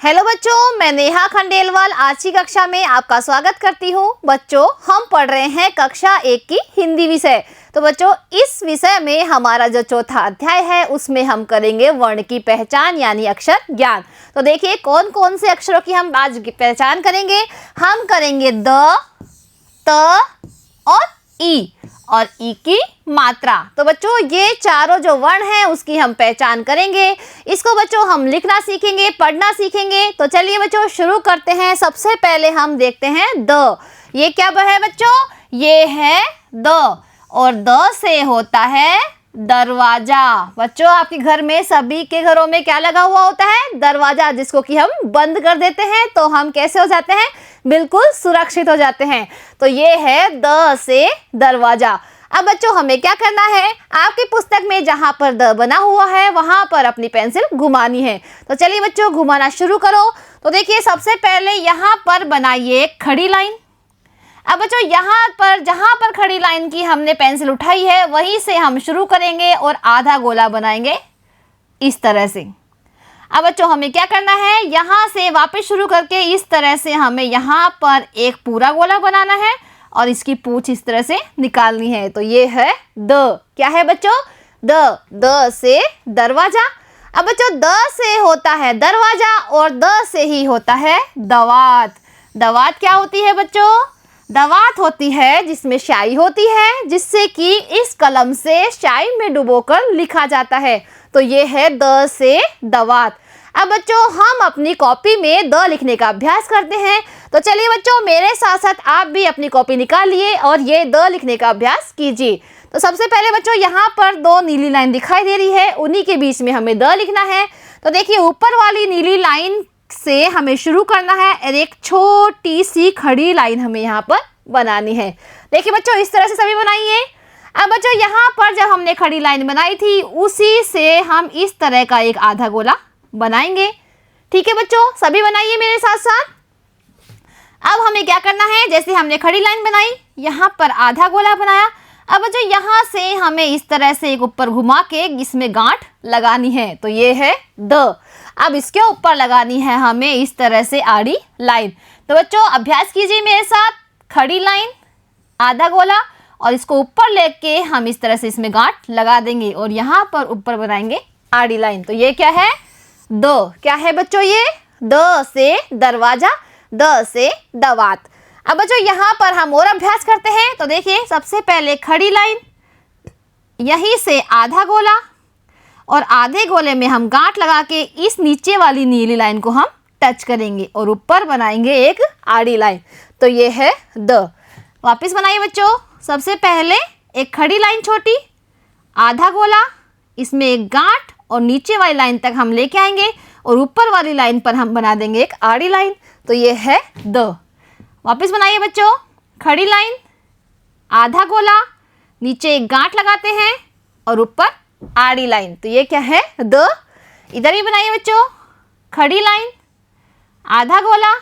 Hello बच्चों, मैं नेहा खंडेलवाल आज की कक्षा में आपका स्वागत करती हूँ। बच्चों, हम पढ़ रहे हैं कक्षा 1 की हिंदी विषय। तो बच्चों, इस विषय में हमारा जो चौथा अध्याय है उसमें हम करेंगे वर्ण की पहचान यानी अक्षर ज्ञान। तो देखिए कौन कौन से अक्षरों की हम आज पहचान करेंगे। हम करेंगे द, त और ई और ई की मात्रा। तो बच्चों, ये चारों जो वर्ण हैं उसकी हम पहचान करेंगे। इसको बच्चों हम लिखना सीखेंगे, पढ़ना सीखेंगे। तो चलिए बच्चों शुरू करते हैं। सबसे पहले हम देखते हैं द। ये क्या है बच्चों? ये है द और द से होता है दरवाजा। बच्चों, आपके घर में सभी के घरों में क्या लगा हुआ होता है? दरवाजा, जिसको कि हम बंद कर देते हैं तो हम कैसे हो जाते हैं? बिल्कुल सुरक्षित हो जाते हैं। तो ये है द से दरवाजा। अब बच्चों हमें क्या करना है? आपकी पुस्तक में जहां पर द बना हुआ है वहां पर अपनी पेंसिल घुमानी है। तो चलिए बच्चों घुमाना शुरू करो। तो देखिए सबसे पहले यहाँ पर बनाइए एक खड़ी लाइन। अब बच्चों यहाँ पर जहां पर खड़ी लाइन की हमने पेंसिल उठाई है वहीं से हम शुरू करेंगे और आधा गोला बनाएंगे इस तरह से। अब बच्चों हमें क्या करना है? यहाँ से वापस शुरू करके इस तरह से हमें यहाँ पर एक पूरा गोला बनाना है और इसकी पूंछ इस तरह से निकालनी है। तो ये है द। क्या है बच्चों? द से दरवाजा। अब बच्चों द से होता है दरवाजा और द से ही होता है दवात। दवात क्या होती है बच्चों? दवात होती है जिसमें स्याही होती है, जिससे कि इस कलम से स्याही में डुबोकर लिखा जाता है। तो ये है द से दवात। अब बच्चों हम अपनी कॉपी में द लिखने का अभ्यास करते हैं। तो चलिए बच्चों मेरे साथ साथ आप भी अपनी कॉपी निकालिए और ये द लिखने का अभ्यास कीजिए। तो सबसे पहले बच्चों यहाँ पर दो नीली लाइन दिखाई दे रही है, उन्हीं के बीच में हमें द लिखना है। तो देखिए ऊपर वाली नीली लाइन से हमें शुरू करना है और एक छोटी सी खड़ी लाइन हमें यहाँ पर बनानी है। देखिए बच्चों इस तरह से सभी बनाइए। अब बच्चों यहाँ पर जब हमने खड़ी लाइन बनाई थी उसी से हम इस तरह का एक आधा गोला बनाएंगे। ठीक है बच्चों, सभी बनाइए मेरे साथ साथ। अब हमें क्या करना है? जैसे हमने खड़ी लाइन बनाई, यहाँ पर आधा गोला बनाया। अब बच्चों यहाँ से हमें इस तरह से एक ऊपर घुमा के इसमें गांठ लगानी है। तो ये है द। अब इसके ऊपर लगानी है हमें इस तरह से आड़ी लाइन। तो बच्चों अभ्यास कीजिए मेरे साथ। खड़ी लाइन, आधा गोला और इसको ऊपर लेके हम इस तरह से इसमें गांठ लगा देंगे और यहाँ पर ऊपर बनाएंगे आड़ी लाइन। तो ये क्या है? द। क्या है बच्चों? ये द से दरवाजा, द से दवात। अब बच्चों यहाँ पर हम और अभ्यास करते हैं। तो देखिए सबसे पहले खड़ी लाइन, यहीं से आधा गोला और आधे गोले में हम गांठ लगा के इस नीचे वाली नीली लाइन को हम टच करेंगे और ऊपर बनाएंगे एक आड़ी लाइन। तो ये है द। वापस बनाइए बच्चों। सबसे पहले एक खड़ी लाइन छोटी, आधा गोला, इसमें एक गांठ और नीचे वाली लाइन तक हम लेके आएंगे और ऊपर वाली लाइन पर हम बना देंगे एक आड़ी लाइन। तो ये है द। वापस बनाइए बच्चों। खड़ी लाइन, आधा गोला, नीचे एक गांठ लगाते हैं और ऊपर आड़ी लाइन। तो ये क्या है? द। इधर भी बनाइए बच्चों। खड़ी लाइन, आधा गोला,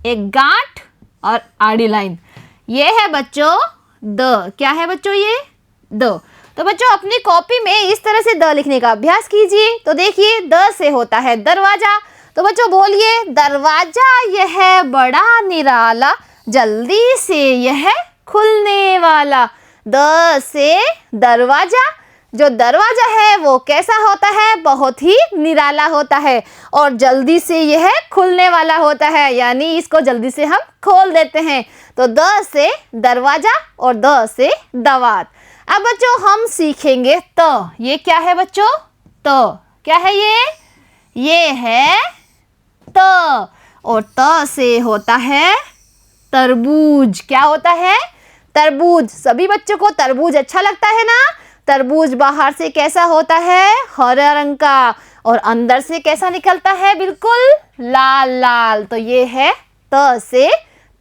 एक गांठ और आड़ी लाइन। ये है बच्चों द। क्या है बच्चों? ये द। तो बच्चों अपनी कॉपी में इस तरह से द लिखने का अभ्यास कीजिए। तो देखिए द से होता है दरवाजा। तो बच्चों बोलिए, दरवाजा यह बड़ा निराला, जल्दी से यह खुलने वाला। द से दरवाजा। जो दरवाजा है वो कैसा होता है? बहुत ही निराला होता है और जल्दी से यह खुलने वाला होता है, यानी इसको जल्दी से हम खोल देते हैं। तो द से दरवाजा और द से दवात। अब बच्चों हम सीखेंगे त। ये क्या है बच्चों? त। क्या है ये? ये है त और त से होता है तरबूज। क्या होता है? तरबूज। सभी बच्चों को तरबूज अच्छा लगता है ना? तरबूज बाहर से कैसा होता है? हरा रंग का और अंदर से कैसा निकलता है? बिल्कुल लाल लाल। तो ये है त से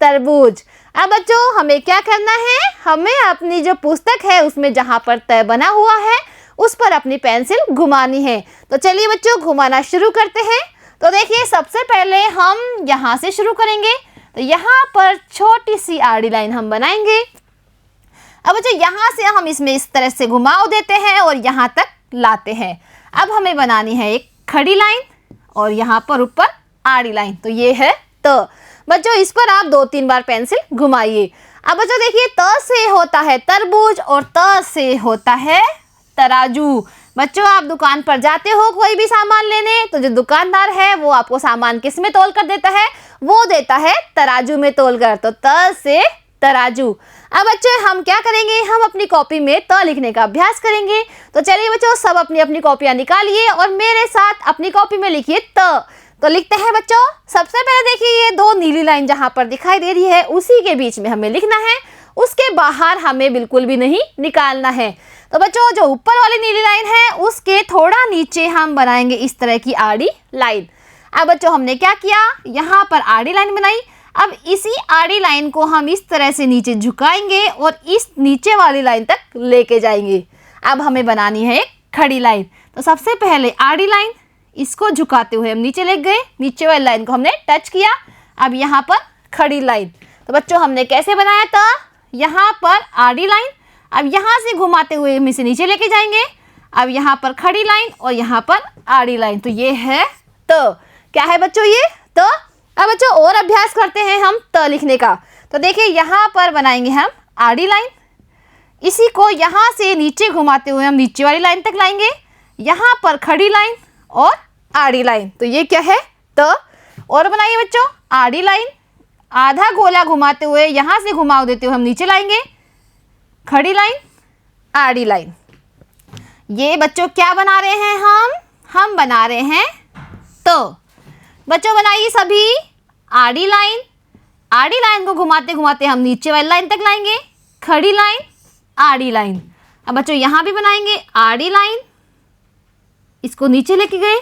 तरबूज। अब बच्चों हमें क्या करना है? हमें अपनी जो पुस्तक है उसमें जहाँ पर त बना हुआ है उस पर अपनी पेंसिल घुमानी है। तो चलिए बच्चों घुमाना शुरू करते हैं। तो देखिए सबसे पहले हम यहाँ से शुरू करेंगे। तो यहाँ पर छोटी सी आड़ी लाइन हम बनाएंगे। अब बच्चों यहाँ से हम इसमें इस तरह से घुमाव देते हैं और यहाँ तक लाते हैं। अब हमें बनानी है एक खड़ी लाइन और यहाँ पर ऊपर आड़ी लाइन। तो ये है त। बच्चों इस पर आप 2-3 बार पेंसिल घुमाइए। अब बच्चों देखिए, त से होता है तरबूज और त से होता है तराजू। बच्चों आप दुकान पर जाते हो कोई भी सामान लेने, तो जो दुकानदार है वो आपको सामान किस में तोल कर देता है? वो देता है तराजू में तोल कर। तो त से तराजू। अब बच्चों हम क्या करेंगे, हम अपनी कॉपी में त लिखने का अभ्यास करेंगे। तो चलिए बच्चों, सब अपनी अपनी कॉपियां निकालिए और मेरे साथ अपनी कॉपी में लिखिए त। तो लिखते हैं बच्चों। सबसे पहले देखिए, ये 2 नीली लाइन जहां पर दिखाई दे रही है उसी के बीच में हमें लिखना है, उसके बाहर हमें बिल्कुल भी नहीं निकालना है। तो बच्चों जो ऊपर वाली नीली लाइन है उसके थोड़ा नीचे हम बनाएंगे इस तरह की आड़ी लाइन। अब बच्चों हमने क्या किया, यहाँ पर आड़ी लाइन बनाई। अब इसी आड़ी लाइन को हम इस तरह से नीचे झुकाएंगे और इस नीचे वाली लाइन तक लेके जाएंगे। अब हमें बनानी है एक खड़ी लाइन। तो सबसे पहले आड़ी लाइन, इसको झुकाते हुए हम नीचे ले गए, नीचे वाली लाइन को हमने टच किया। अब यहाँ पर खड़ी लाइन। तो बच्चों हमने कैसे बनाया था, यहाँ पर आड़ी लाइन, अब यहाँ से घुमाते हुए हम इसे नीचे लेके जाएंगे। अब यहाँ पर खड़ी लाइन और यहाँ पर आड़ी लाइन। तो ये है त। क्या है बच्चों, ये त। अब बच्चों और अभ्यास करते हैं हम त लिखने का। तो देखिए यहाँ पर बनाएंगे हम आड़ी लाइन, इसी को यहाँ से नीचे घुमाते हुए हम नीचे वाली लाइन तक लाएंगे। यहाँ पर खड़ी लाइन और आड़ी लाइन। तो ये क्या है, त। और बनाइए बच्चों आड़ी लाइन, आधा गोला घुमाते हुए यहाँ से घुमाव देते हुए हम नीचे लाएंगे, खड़ी लाइन, आड़ी लाइन। ये बच्चों क्या बना रहे हैं हम बना रहे हैं त। बच्चों बनाइए सभी आड़ी लाइन, आड़ी लाइन को घुमाते घुमाते हम नीचे वाली लाइन तक लाएंगे, खड़ी लाइन, आड़ी लाइन। अब बच्चों यहाँ भी बनाएंगे आड़ी लाइन, इसको नीचे लेके गए,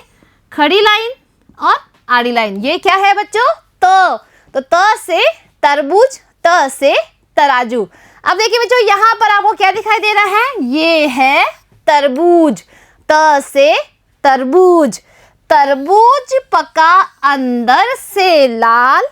खड़ी लाइन और आड़ी लाइन। ये क्या है बच्चों, त। तो त से तरबूज, त से तराजू। अब देखिए बच्चों यहाँ पर आपको क्या दिखाई दे रहा है, ये है तरबूज। त से तरबूज। तरबूज पका अंदर से लाल,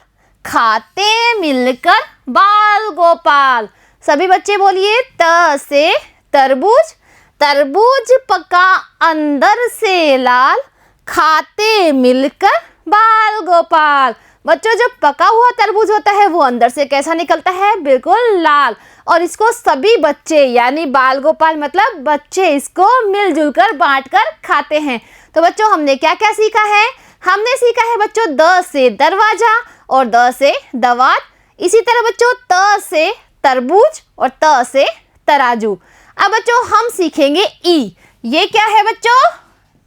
खाते मिलकर बाल गोपाल। सभी बच्चे बोलिए त से तरबूज। तरबूज पका अंदर से लाल, खाते मिलकर बाल गोपाल। बच्चों जो पका हुआ तरबूज होता है वो अंदर से कैसा निकलता है, बिल्कुल लाल। और इसको सभी बच्चे यानी बाल गोपाल मतलब बच्चे इसको मिलजुल कर बांट कर खाते हैं। तो बच्चों हमने क्या क्या सीखा है, हमने सीखा है बच्चों द से दरवाजा और द से दवात। इसी तरह बच्चों त से तरबूज और त से तराजू। अब बच्चों हम सीखेंगे ई। ये क्या है बच्चों,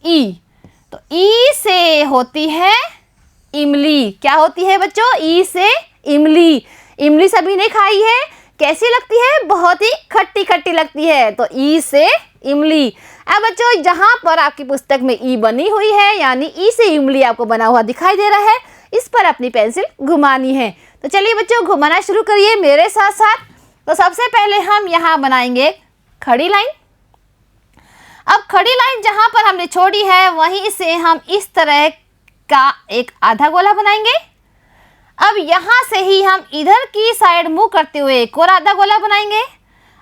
ई। तो ई से होती है इमली। क्या होती है बच्चों, ई से इमली। इमली सभी ने खाई है, कैसी लगती है, बहुत ही खट्टी खट्टी लगती है। तो ई से इमली। अब बच्चों जहाँ पर आपकी पुस्तक में ई बनी हुई है यानी ई से इमली आपको बना हुआ दिखाई दे रहा है, इस पर अपनी पेंसिल घुमानी है। तो चलिए बच्चों घुमाना शुरू करिए मेरे साथ साथ। तो सबसे पहले हम यहाँ बनाएंगे खड़ी लाइन। अब खड़ी लाइन जहाँ पर हमने छोड़ी है वहीं से हम इस तरह का एक आधा गोला बनाएंगे। अब यहाँ से ही हम इधर की साइड मुंह करते हुए एक और आधा गोला बनाएंगे।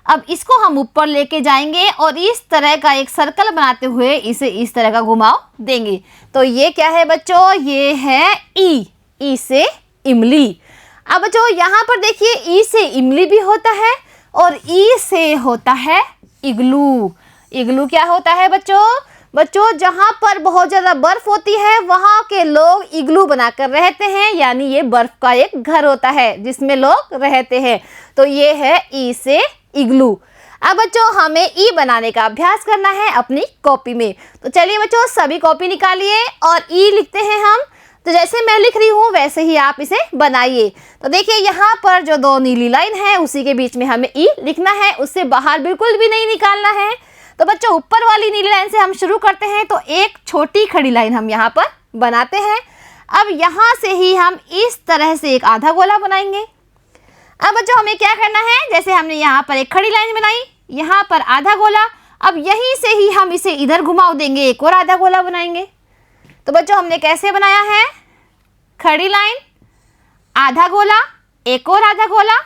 अब इसको हम ऊपर लेके जाएंगे और इस तरह का एक सर्कल बनाते हुए इसे इस तरह का घुमाव देंगे। तो ये क्या है बच्चों, ये है ई। ई से इमली। अब बच्चों यहाँ पर देखिए ई से इमली भी होता है और ई से होता है इग्लू। इग्लू क्या होता है बच्चों, बच्चों जहाँ पर बहुत ज़्यादा बर्फ़ होती है वहाँ के लोग इग्लू बनाकर रहते हैं, यानी ये बर्फ़ का एक घर होता है जिसमें लोग रहते हैं। तो ये है ई से इग्लू। अब बच्चों हमें ई बनाने का अभ्यास करना है अपनी कॉपी में। तो चलिए बच्चों सभी कॉपी निकालिए और ई लिखते हैं हम। तो जैसे मैं लिख रही हूँ वैसे ही आप इसे बनाइए। तो देखिए यहाँ पर जो 2 नीली लाइन है उसी के बीच में हमें ई लिखना है, उससे बाहर बिल्कुल भी नहीं निकालना है। तो बच्चों ऊपर वाली नीली लाइन से हम शुरू करते हैं। तो एक छोटी खड़ी लाइन हम यहाँ पर बनाते हैं। अब यहाँ से ही हम इस तरह से एक आधा गोला बनाएंगे। अब बच्चों हमें क्या करना है, जैसे हमने यहाँ पर एक खड़ी लाइन बनाई, यहाँ पर आधा गोला, अब यहीं से ही हम इसे इधर घुमाव देंगे, एक और आधा गोला बनाएंगे। तो बच्चों हमने कैसे बनाया है, खड़ी लाइन, आधा गोला, एक और आधा गोला।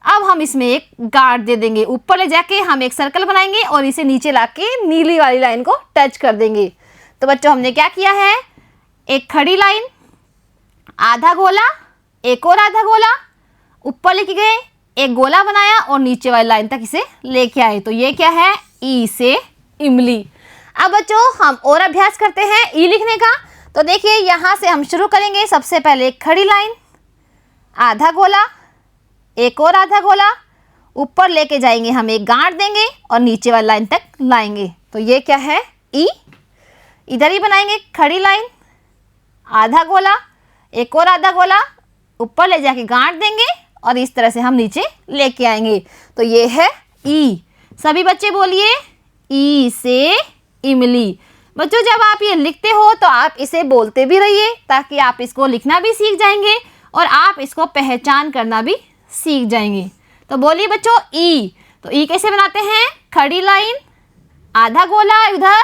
अब हम इसमें एक गांठ दे देंगे, ऊपर ले जाके हम एक सर्कल बनाएंगे और इसे नीचे लाके नीली वाली लाइन को टच कर देंगे। तो बच्चों हमने क्या किया है, एक खड़ी लाइन, आधा गोला, एक और आधा गोला, ऊपर लेके गए, एक गोला बनाया और नीचे वाली लाइन तक इसे लेके आए। तो ये क्या है? ई से इमली। अब बच्चों हम और अभ्यास करते हैं ई लिखने का। तो देखिए यहाँ से हम शुरू करेंगे। सबसे पहले एक खड़ी लाइन, आधा गोला, एक और आधा गोला, ऊपर लेके जाएंगे, हम एक गांठ देंगे और नीचे वाली लाइन तक लाएंगे। तो ये क्या है? ई। इधर ही बनाएंगे खड़ी लाइन, आधा गोला, एक और आधा गोला, ऊपर ले जाके गांठ देंगे और इस तरह से हम नीचे लेके आएंगे। तो ये है ई। सभी बच्चे बोलिए ई से इमली। बच्चों जब आप ये लिखते हो तो आप इसे बोलते भी रहिए ताकि आप इसको लिखना भी सीख जाएंगे और आप इसको पहचान करना भी सीख जाएंगे। तो बोलिए बच्चों ई। तो ई कैसे बनाते हैं? खड़ी लाइन, आधा गोला इधर,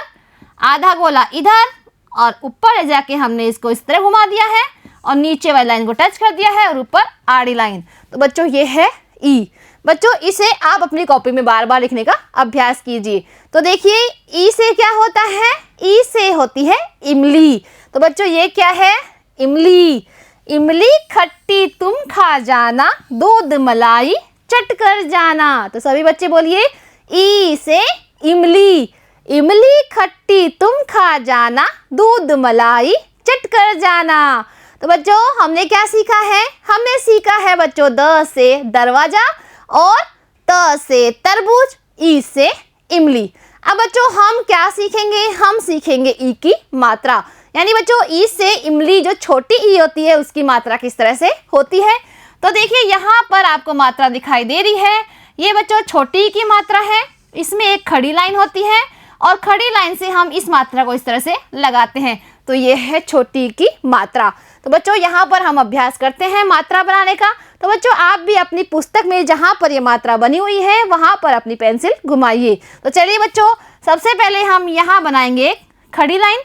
आधा गोला इधर और ऊपर ले जाके हमने इसको इस तरह घुमा दिया है और नीचे वाली लाइन को टच कर दिया है और ऊपर आड़ी लाइन। तो बच्चों ये है ई। बच्चों इसे आप अपनी कॉपी में बार बार लिखने का अभ्यास कीजिए। तो देखिए ई से क्या होता है? ई से होती है इमली। तो बच्चों ये क्या है? इमली। इमली खट्टी तुम खा जाना, दूध मलाई चट कर जाना। तो सभी बच्चे बोलिए ई से इमली। इमली खट्टी तुम खा जाना, दूध मलाई चट कर जाना। तो बच्चों हमने क्या सीखा है? हमने सीखा है बच्चों द से दरवाजा और त से तरबूज, ई से इमली। अब बच्चों हम क्या सीखेंगे? हम सीखेंगे ई की मात्रा। यानी बच्चों ई से इमली जो छोटी ई होती है उसकी मात्रा किस तरह से होती है। तो देखिए यहाँ पर आपको मात्रा दिखाई दे रही है। ये बच्चों छोटी ई की मात्रा है। इसमें एक खड़ी लाइन होती है और खड़ी लाइन से हम इस मात्रा को इस तरह से लगाते हैं। तो ये है छोटी ई की मात्रा। तो बच्चों यहाँ पर हम अभ्यास करते हैं मात्रा बनाने का। तो बच्चों आप भी अपनी पुस्तक में जहाँ पर ये मात्रा बनी हुई है वहाँ पर अपनी पेंसिल घुमाइए। तो चलिए बच्चों सबसे पहले हम यहाँ बनाएंगे खड़ी लाइन।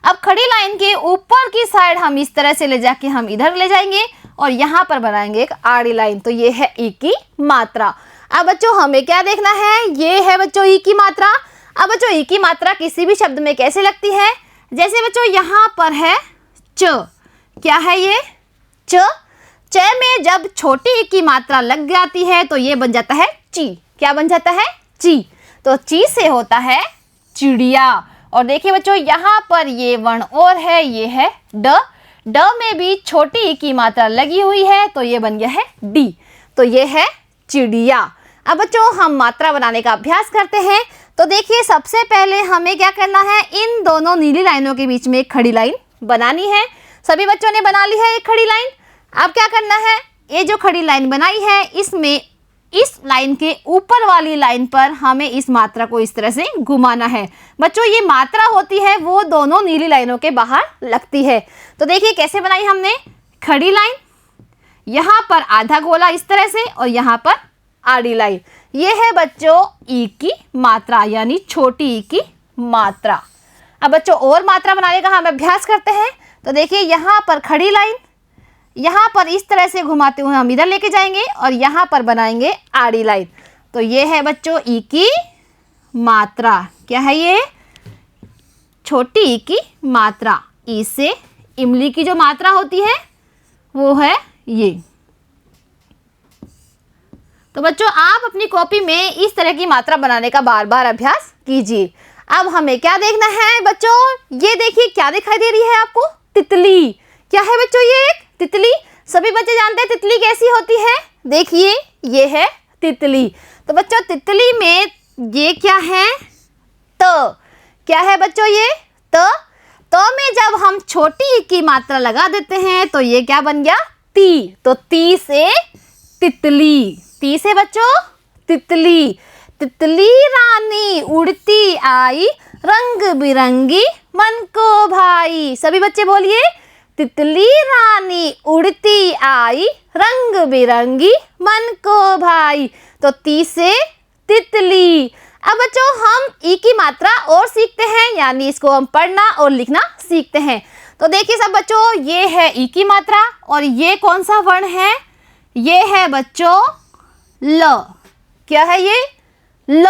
अब खड़ी लाइन के ऊपर की साइड हम इस तरह से ले जाके हम इधर ले जाएंगे और यहाँ पर बनाएंगे एक आड़ी लाइन। तो ये है ई की मात्रा। अब बच्चों हमें क्या देखना है? ये है बच्चों ई की मात्रा। अब बच्चों ई की मात्रा किसी भी शब्द में कैसे लगती है? जैसे बच्चों यहाँ पर है च। क्या है ये? च। च में जब छोटी ई की मात्रा लग जाती है तो ये बन जाता है ची। क्या बन जाता है? ची। तो ची से होता है चिड़िया। और देखिए बच्चों यहाँ पर ये वर्ण और है, ये है ड। ड में भी छोटी ई की मात्रा लगी हुई है तो ये बन गया है डी। तो ये है चिड़िया। अब बच्चों हम मात्रा बनाने का अभ्यास करते हैं। तो देखिए सबसे पहले हमें क्या करना है? इन दोनों नीली लाइनों के बीच में एक खड़ी लाइन बनानी है। सभी बच्चों ने बना ली है एक खड़ी लाइन। अब क्या करना है? ये जो खड़ी लाइन बनाई है इसमें इस लाइन के ऊपर वाली लाइन पर हमें इस मात्रा को इस तरह से घुमाना है। बच्चों ये मात्रा होती है वो दोनों नीली लाइनों के बाहर लगती है। तो देखिए कैसे बनाई हमने खड़ी लाइन, यहाँ पर आधा गोला इस तरह से और यहाँ पर आड़ी लाइन। ये है बच्चों ई की मात्रा यानी छोटी ई की मात्रा। अब बच्चों और मात्रा बनाने का हम अभ्यास करते हैं। तो देखिए यहाँ पर खड़ी लाइन, यहाँ पर इस तरह से घुमाते हुए हम इधर लेके जाएंगे और यहाँ पर बनाएंगे आड़ी लाइन। तो ये है बच्चों ई की मात्रा। क्या है ये? छोटी ई की मात्रा। ई से इमली की जो मात्रा होती है वो है ये। तो बच्चों आप अपनी कॉपी में इस तरह की मात्रा बनाने का बार बार अभ्यास कीजिए। अब हमें क्या देखना है बच्चों? ये देखिए क्या दिखाई दे रही है आपको? तितली। क्या है बच्चों? ये एक तितली। सभी बच्चे जानते हैं तितली कैसी होती है? देखिए ये है तितली। तो बच्चों तितली में ये क्या है? त। क्या है बच्चों ये? त। त में जब हम छोटी ई की मात्रा लगा देते हैं तो ये क्या बन गया? ती। तो ती से तितली। ती से बच्चों तितली। तितली रानी उड़ती आई, रंग बिरंगी मन को भाई। सभी बच्चे बोलिए तितली रानी उड़ती आई, रंग बिरंगी मन को भाई। तो ती से तितली। अब बच्चों हम ई की मात्रा और सीखते हैं यानी इसको हम पढ़ना और लिखना सीखते हैं। तो देखिए सब बच्चों ये है ई की मात्रा और ये कौन सा वर्ण है? ये है बच्चों ल। क्या है ये? ल।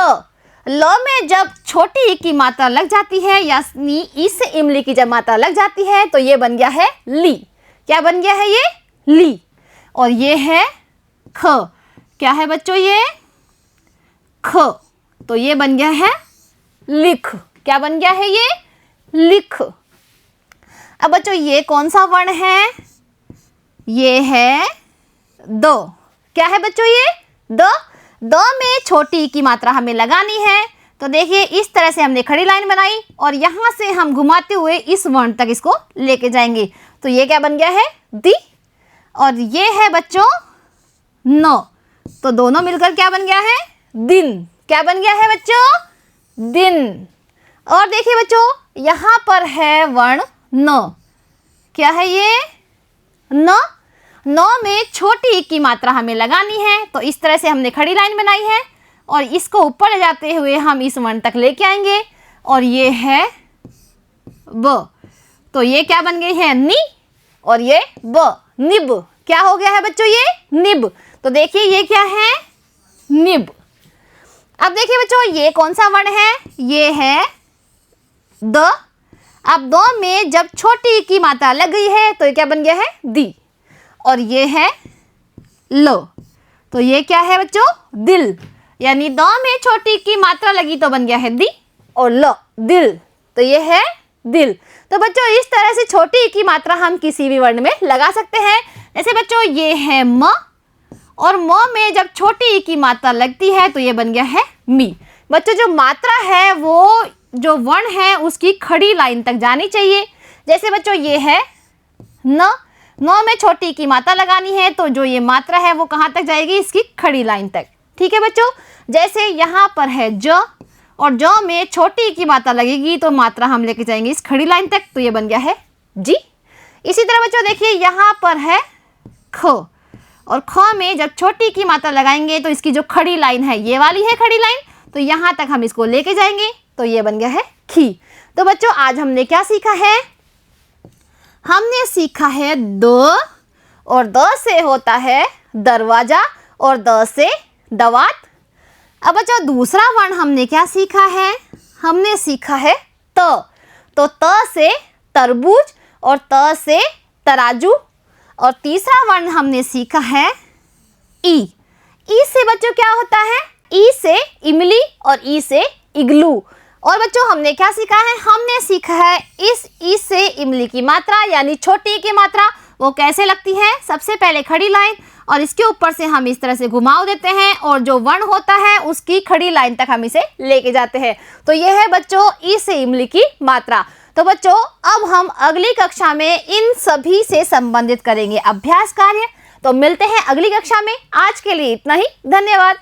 ल में जब छोटी ई की मात्रा लग जाती है यानी इस इमली की जब मात्रा लग जाती है तो ये बन गया है ली। क्या बन गया है ये? ली। और ये है ख, क्या है बच्चों ये? ख। तो ये बन गया है लिख। क्या बन गया है ये? लिख। अब बच्चों ये कौन सा वर्ण है? ये है द। क्या है बच्चों ये? द। द में छोटी की मात्रा हमें लगानी है। तो देखिए इस तरह से हमने खड़ी लाइन बनाई और यहाँ से हम घुमाते हुए इस वर्ण तक इसको लेके जाएंगे। तो ये क्या बन गया है? दी। और ये है बच्चों न। तो दोनों मिलकर क्या बन गया है? दिन। क्या बन गया है बच्चों? दिन। और देखिए बच्चों यहाँ पर है वर्ण न। क्या है ये? न। न में छोटी की मात्रा हमें लगानी है। तो इस तरह से हमने खड़ी लाइन बनाई है और इसको ऊपर ले जाते हुए हम इस वर्ण तक लेके आएंगे और ये है ब। तो ये क्या बन गई है? नि। और ये ब, निब। क्या हो गया है बच्चों ये? निब। तो देखिए ये क्या है? निब। अब देखिए बच्चों ये कौन सा वर्ण है? ये है द। अब द में जब छोटी की मात्रा लग गई है तो ये क्या बन गया है? दी। और ये है ल। तो ये क्या है बच्चों? दिल। यानी द में छोटी की मात्रा लगी तो बन गया है दी और ल, दिल। तो ये है दिल। तो बच्चों इस तरह से छोटी की मात्रा हम किसी भी वर्ण में लगा सकते हैं। जैसे बच्चों ये है म और म में जब छोटी की मात्रा लगती है तो ये बन गया है मी। बच्चों जो मात्रा है वो जो वर्ण है उसकी खड़ी लाइन तक जानी चाहिए। जैसे बच्चों ये है न। न में छोटी की मात्रा लगानी है तो जो ये मात्रा है वो कहाँ तक जाएगी? इसकी खड़ी लाइन तक। ठीक है बच्चों। जैसे यहाँ पर है ज और ज में छोटी की मात्रा लगेगी तो मात्रा हम लेके जाएंगे इस खड़ी लाइन तक। तो ये बन गया है जी। इसी तरह बच्चों देखिए यहाँ पर है ख और ख में जब छोटी की मात्रा लगाएंगे तो इसकी जो खड़ी लाइन है ये वाली है खड़ी लाइन। तो यहाँ तक हम इसको लेके जाएंगे तो ये बन गया है खी। तो बच्चों आज हमने क्या सीखा है? हमने सीखा है द और द से होता है दरवाजा और द से दवात। अब बच्चों दूसरा वर्ण हमने क्या सीखा है? हमने सीखा है त। तो त से तरबूज और त से तराजू। और तीसरा वर्ण हमने सीखा है ई। ई से बच्चों क्या होता है? ई से इमली और ई से इग्लू। और बच्चों हमने क्या सीखा है? हमने सीखा है इस ई से इमली की मात्रा यानी छोटी की मात्रा वो कैसे लगती है। सबसे पहले खड़ी लाइन और इसके ऊपर से हम इस तरह से घुमाव देते हैं और जो वर्ण होता है उसकी खड़ी लाइन तक हम इसे लेके जाते हैं। तो ये है बच्चों ई से इमली की मात्रा। तो बच्चों अब हम अगली कक्षा में इन सभी से संबंधित करेंगे अभ्यास कार्य। तो मिलते हैं अगली कक्षा में। आज के लिए इतना ही। धन्यवाद।